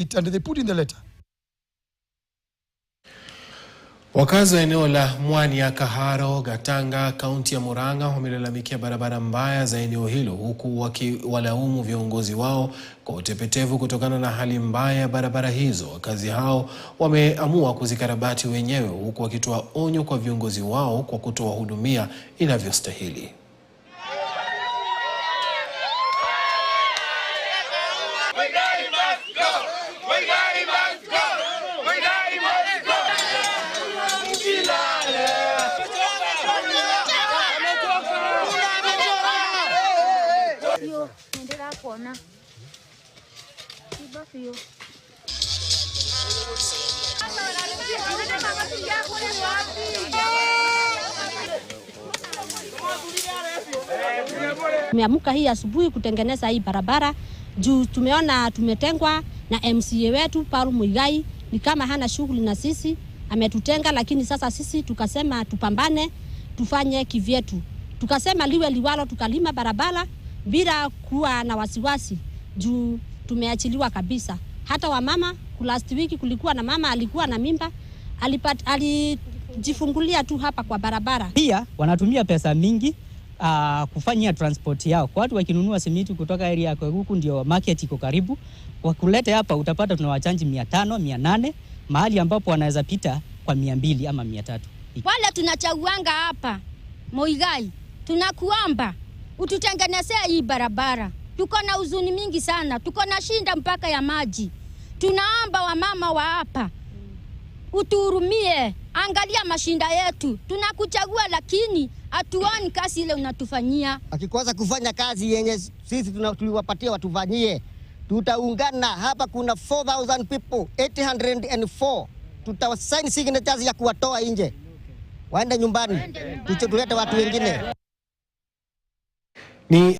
and they put in the letter. Wakazi wa eneo la Mwani ya Kaharo, Gatanga, kaunti ya Murang'a wamelalamikia barabara mbaya za eneo hilo, huku wakiwalaumu viongozi wao kwa utepetevu kutokana na hali mbaya ya barabara hizo. Wakazi hao wameamua kuzikarabati wenyewe, huku wakitoa onyo kwa viongozi wao kwa kutowahudumia inavyostahili. Tumeamka hii asubuhi kutengeneza hii barabara juu tumeona tumetengwa na MCA wetu Paul Muigai, ni kama hana shughuli na sisi, ametutenga. Lakini sasa sisi tukasema tupambane, tufanye kivyetu. Tukasema liwe liwalo, tukalima barabara bila kuwa na wasiwasi juu tumeachiliwa kabisa. Hata wamama, last week kulikuwa na mama alikuwa na mimba, alijifungulia tu hapa kwa barabara. Pia wanatumia pesa mingi kufanyia transport yao. Kwa watu wakinunua simiti kutoka area ya huku, ndio market iko karibu, wakulete hapa utapata tunawachanji 500, 800, mahali ambapo wanaweza pita kwa 200 ama 300. Wale tunachaguanga hapa Muigai, tunakuomba ututengenezee hii barabara. Tuko na huzuni mingi sana, tuko na shinda mpaka ya maji. Tunaomba wamama wa hapa utuhurumie, angalia mashinda yetu. Tunakuchagua lakini hatuoni kazi ile unatufanyia. Akikosa kufanya kazi yenye sisi tuliwapatia watufanyie, tutaungana. Hapa kuna 4,000 people, 804. Tutawasign signatures ya kuwatoa nje, waende nyumbani, tulete watu wengine.